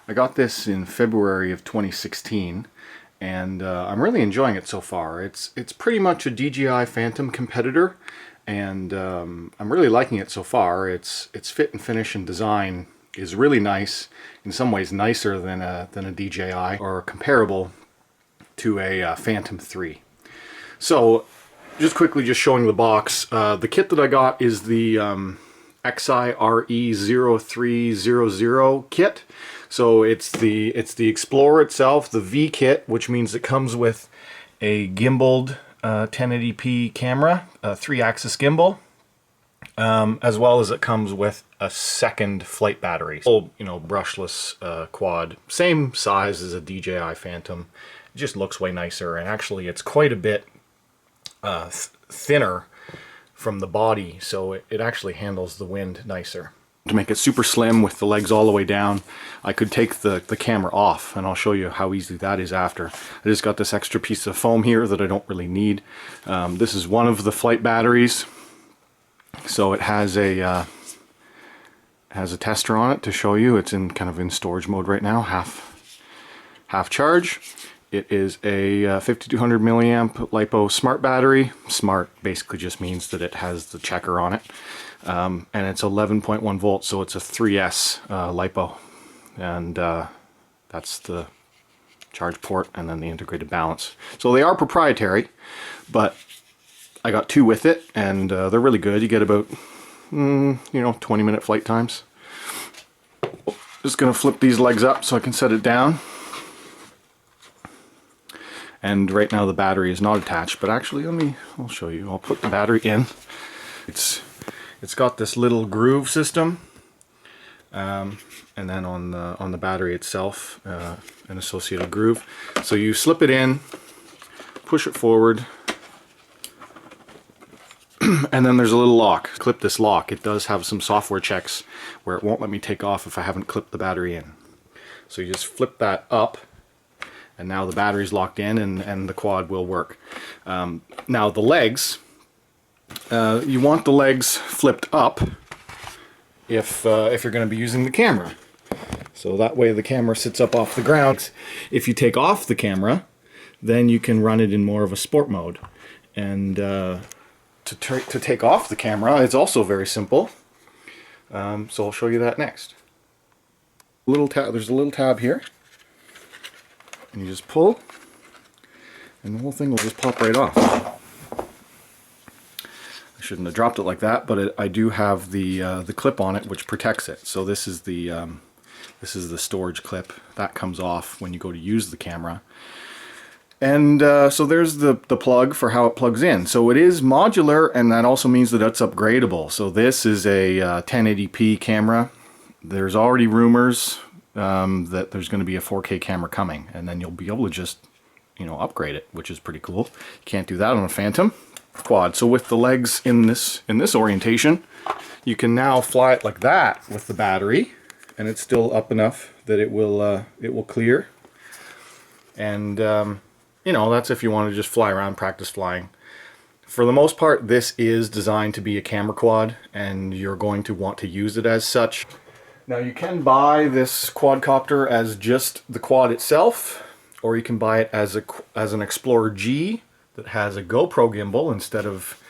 I got this in February of 2016, and I'm really enjoying it so far. It's pretty much a DJI Phantom competitor, and I'm really liking it so far. Its fit and finish and design is really nice. In some ways, nicer than a DJI, or comparable to a Phantom 3. So, just quickly, just showing the box. The kit that I got is the Xiro0300 kit. So it's the Explorer itself, the V kit, which means it comes with a gimbaled 1080p camera, a 3-axis gimbal, as well as it comes with a second flight battery. So, you know, brushless quad, same size as a DJI Phantom. It just looks way nicer, and actually it's quite a bit thinner from the body, so it actually handles the wind nicer. To make it super slim with the legs all the way down, I could take the camera off, and I'll show you how easy that is after. I just got this extra piece of foam here that I don't really need. This is one of the flight batteries, so it has a tester on it to show you. It's in kind of in storage mode right now, half charge. It is a 5200 milliamp LiPo smart battery. Smart basically just means that it has the checker on it. And it's 11.1 volts, so it's a 3S LiPo. And that's the charge port, and then the integrated balance. So they are proprietary, but I got two with it, and they're really good. You get about, 20-minute flight times. Just gonna flip these legs up so I can set it down. And right now the battery is not attached, but actually I'll show you. I'll put the battery in. It's got this little groove system, and then on the battery itself, an associated groove. So you slip it in, push it forward, and then there's a little lock. Clip this lock. It does have some software checks where it won't let me take off if I haven't clipped the battery in. So you just flip that up, and now the battery's locked in, and the quad will work. Now the legs, you want the legs flipped up if you're going to be using the camera. So that way the camera sits up off the ground. If you take off the camera, then you can run it in more of a sport mode. And to take off the camera, it's also very simple. So I'll show you that next. There's a little tab here. And you just pull, and the whole thing will just pop right off. I shouldn't have dropped it like that, but I do have the clip on it, which protects it. So this is the storage clip that comes off when you go to use the camera. And so there's the plug for how it plugs in. So it is modular, and that also means that it's upgradable. So this is a 1080p camera. There's already rumors that there's going to be a 4K camera coming, and then you'll be able to just, upgrade it, which is pretty cool. You can't do that on a Phantom quad. So with the legs in this orientation, you can now fly it like that with the battery, and it's still up enough that it will clear. And that's if you want to just fly around, practice flying. For the most part, this is designed to be a camera quad, and you're going to want to use it as such. Now you can buy this quadcopter as just the quad itself, or you can buy it as an Explorer G that has a GoPro gimbal instead of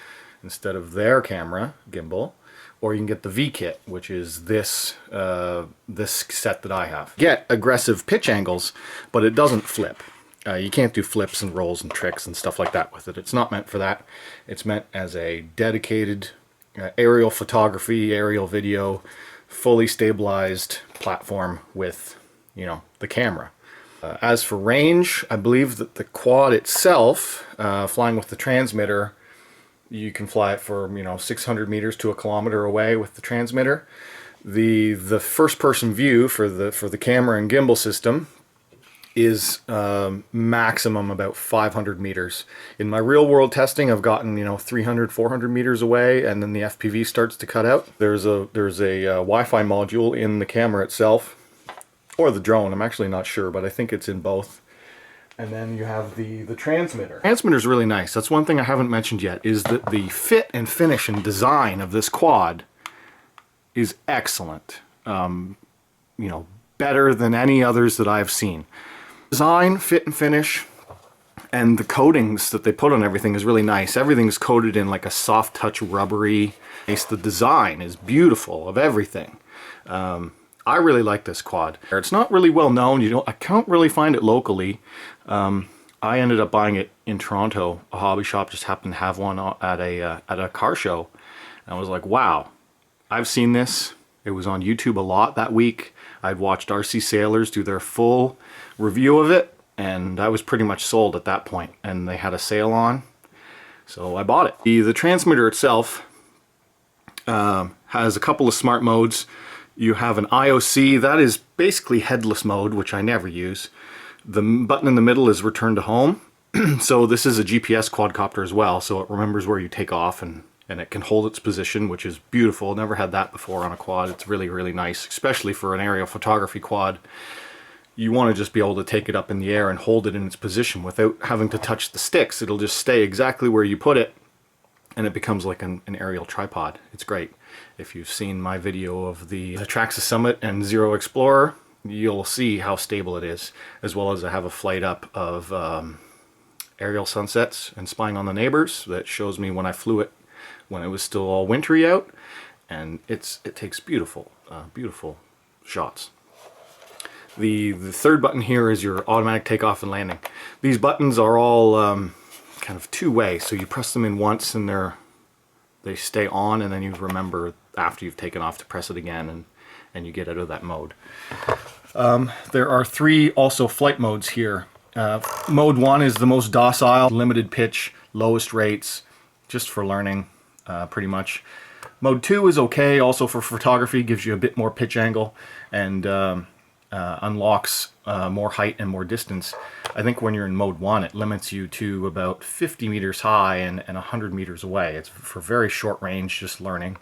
their camera gimbal, or you can get the V kit, which is this set that I have. Get aggressive pitch angles, but it doesn't flip. You can't do flips and rolls and tricks and stuff like that with it. It's not meant for that. It's meant as a dedicated aerial photography, aerial video, fully stabilized platform with, the camera. As for range, I believe that the quad itself, flying with the transmitter, you can fly it for 600 meters to 1 kilometer away with the transmitter. The first-person view for the camera and gimbal system is maximum about 500 meters. In my real-world testing, I've gotten 300, 400 meters away, and then the FPV starts to cut out. There's a Wi-Fi module in the camera itself, or the drone. I'm actually not sure, but I think it's in both. And then you have the transmitter. The transmitter is really nice. That's one thing I haven't mentioned yet, is that the fit and finish and design of this quad is excellent. better than any others that I've seen. Design, fit and finish, and the coatings that they put on everything is really nice. Everything's coated in like a soft touch rubbery. The design is beautiful of everything. I really like this quad. It's not really well known. I can't really find it locally. I ended up buying it in Toronto. A hobby shop just happened to have one at a car show. And I was like, wow, I've seen this. It was on YouTube a lot that week. I'd watched RC Sailors do their full review of it, and I was pretty much sold at that point. And they had a sale on, so I bought it. The transmitter itself has a couple of smart modes. You have an IOC, that is basically headless mode, which I never use. The button in the middle is return to home. So this is a GPS quadcopter as well, so it remembers where you take off and it can hold its position, which is beautiful. Never had that before on a quad. It's really, really nice, especially for an aerial photography quad. You want to just be able to take it up in the air and hold it in its position without having to touch the sticks. It'll just stay exactly where you put it, and it becomes like an aerial tripod. It's great. If you've seen my video of the Traxxas Summit and Xiro Xplorer, you'll see how stable it is, as well as I have a flight up of aerial sunsets and spying on the neighbors that shows me when I flew it when it was still all wintry out, and it takes beautiful beautiful shots. The third button here is your automatic takeoff and landing. These buttons are all kind of two-way, so you press them in once and they stay on, and then you remember after you've taken off to press it again, and you get out of that mode. There are three also flight modes here. Mode 1 is the most docile, limited pitch, lowest rates, just for learning, pretty much. Mode 2 is okay, also for photography, gives you a bit more pitch angle, and unlocks more height and more distance. I think when you're in mode 1, it limits you to about 50 meters high and 100 meters away. It's for very short range, just learning.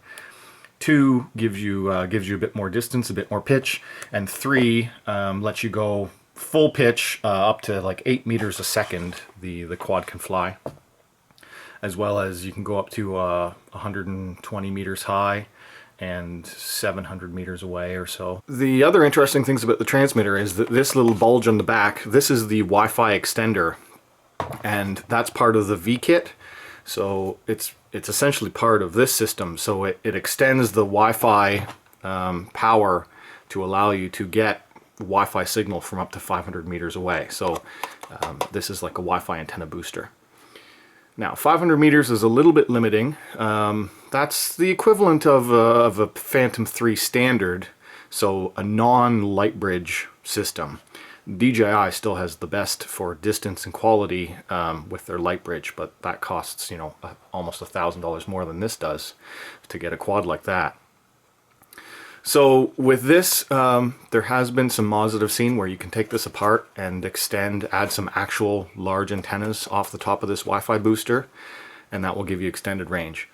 2 gives you a bit more distance, a bit more pitch, and 3 lets you go full pitch up to like 8 meters a second. The quad can fly, as well as you can go up to 120 meters high and 700 meters away or so. The other interesting things about the transmitter is that this little bulge on the back, this is the Wi-Fi extender, and that's part of the V-kit. So it's essentially part of this system. So it extends the Wi-Fi power to allow you to get Wi-Fi signal from up to 500 meters away. So this is like a Wi-Fi antenna booster. Now 500 meters is a little bit limiting. That's the equivalent of a Phantom 3 standard, so a non-light bridge system. DJI still has the best for distance and quality with their light bridge, but that costs, you know, almost $1,000 more than this does to get a quad like that. So with this, there has been some mods that I've seen where you can take this apart and add some actual large antennas off the top of this Wi-Fi booster, and that will give you extended range.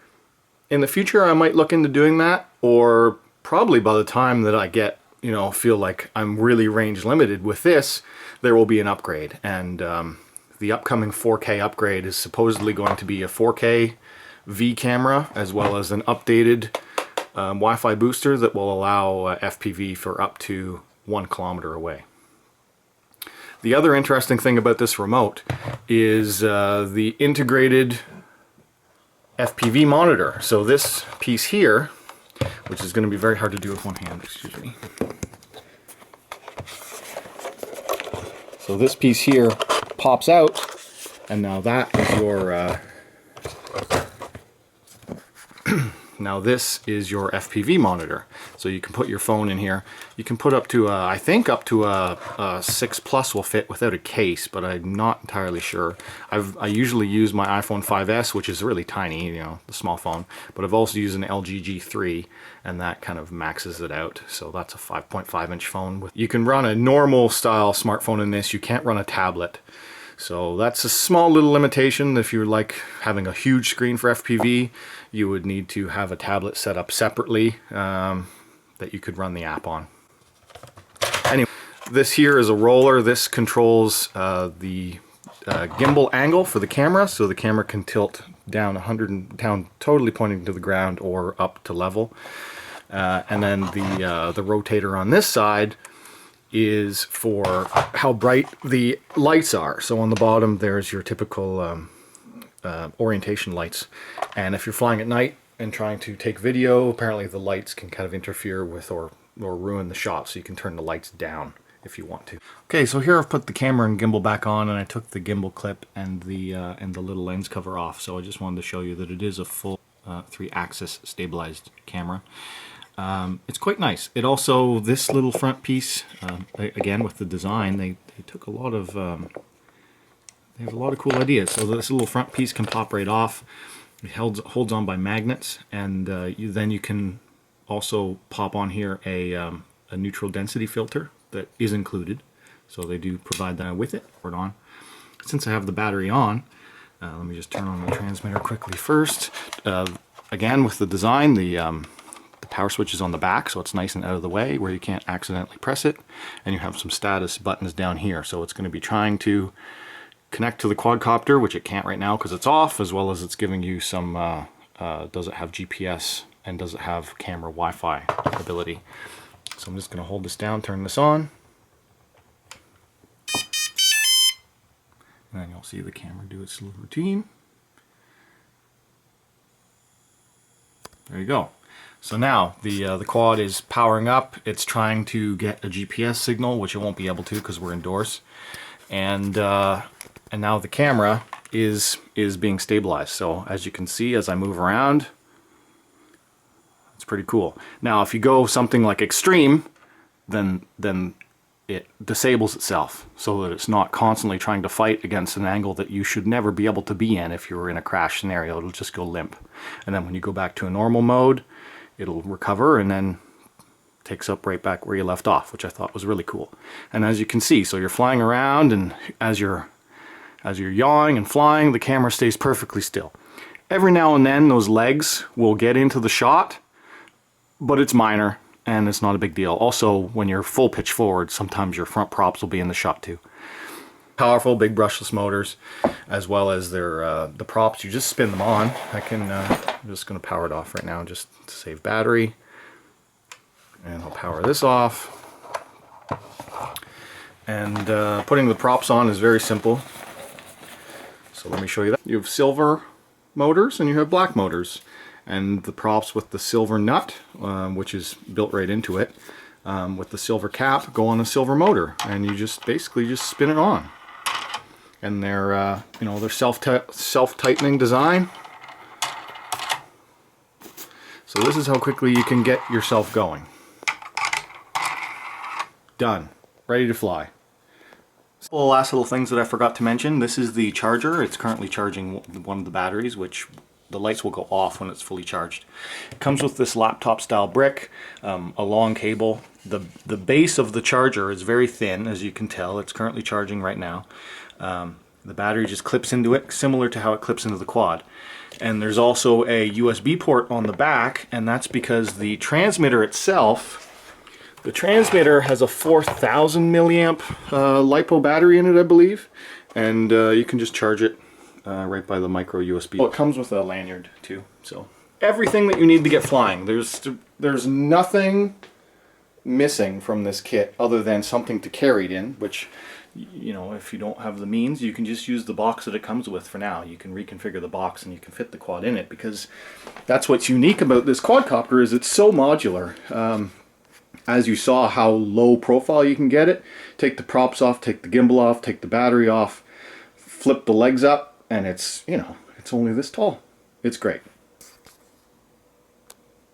In the future, I might look into doing that, or probably by the time that I get, you know, feel like I'm really range limited with this, there will be an upgrade. And the upcoming 4K upgrade is supposedly going to be a 4K V camera, as well as an updated Wi-Fi booster that will allow FPV for up to 1 kilometer away. The other interesting thing about this remote is the integrated FPV monitor. So this piece here, which is going to be very hard to do with one hand, excuse me. So this piece here pops out, and now that is your now this is your FPV monitor. So you can put your phone in here. You can put up to I think up to a 6 Plus will fit without a case, but I'm not entirely sure. I usually use my iPhone 5S, which is really tiny, you know, the small phone, but I've also used an LG G3, and that kind of maxes it out. So that's a 5.5-inch phone. You can run a normal style smartphone in this. You can't run a tablet. So that's a small little limitation. If you're like having a huge screen for FPV, you would need to have a tablet set up separately that you could run the app on. Anyway, this here is a roller. This controls the gimbal angle for the camera, so the camera can tilt down down totally pointing to the ground or up to level. And then the rotator on this side is for how bright the lights are. So on the bottom there's your typical orientation lights, and if you're flying at night and trying to take video, apparently the lights can kind of interfere with or ruin the shot, so you can turn the lights down if you want to. Okay, so here I've put the camera and gimbal back on, and I took the gimbal clip and the little lens cover off, so I just wanted to show you that it is a full 3-axis stabilized camera. It's quite nice. It also, this little front piece, again with the design, they took a lot of, they have a lot of cool ideas. So this little front piece can pop right off. It holds on by magnets, and then you can also pop on here a neutral density filter that is included. So they do provide that with it. Put it on. Since I have the battery on, let me just turn on the transmitter quickly first. Again, with the design, the power switch is on the back, so it's nice and out of the way where you can't accidentally press it, and you have some status buttons down here. So it's going to be trying to connect to the quadcopter, which it can't right now because it's off, as well as it's giving you some does it have GPS and does it have camera Wi-Fi ability. So I'm just going to hold this down, turn this on, and then you'll see the camera do its little routine. There you go. So now the quad is powering up. It's trying to get a GPS signal, which it won't be able to because we're indoors. And now the camera is being stabilized. So as you can see, as I move around, it's pretty cool. Now, if you go something like extreme, then it disables itself so that it's not constantly trying to fight against an angle that you should never be able to be in. If you were in a crash scenario, it'll just go limp. And then when you go back to a normal mode, it'll recover and then takes up right back where you left off, which I thought was really cool. And as you can see, so you're flying around, and as you're yawing and flying, the camera stays perfectly still. Every now and then those legs will get into the shot, but it's minor and it's not a big deal. Also, when you're full pitch forward, sometimes your front props will be in the shot too. Powerful big brushless motors, as well as their the props. You just spin them on. I'm just going to power it off right now just to save battery, and I'll power this off. And putting the props on is very simple. So let me show you that. You have silver motors and you have black motors, and the props with the silver nut, which is built right into it, with the silver cap, go on a silver motor, and you just basically just spin it on. And they're you know, they're self-tightening design. So this is how quickly you can get yourself going. Done. Ready to fly. The last little things that I forgot to mention. This is the charger. It's currently charging one of the batteries, which the lights will go off when it's fully charged. It comes with this laptop style brick, a long cable. The base of the charger is very thin, as you can tell. It's currently charging right now. The battery just clips into it, similar to how it clips into the quad. And there's also a USB port on the back, and that's because the transmitter itself, the transmitter has a 4,000 milliamp LiPo battery in it, I believe, and you can just charge it right by the micro USB. Well, it comes with a lanyard too, so everything that you need to get flying. There's nothing missing from this kit other than something to carry it in, which, you know, if you don't have the means, you can just use the box that it comes with for now. You can reconfigure the box and you can fit the quad in it, because that's what's unique about this quadcopter, is it's so modular. As you saw how low profile you can get it, take the props off, take the gimbal off, take the battery off, flip the legs up, and it's, you know, it's only this tall. It's great.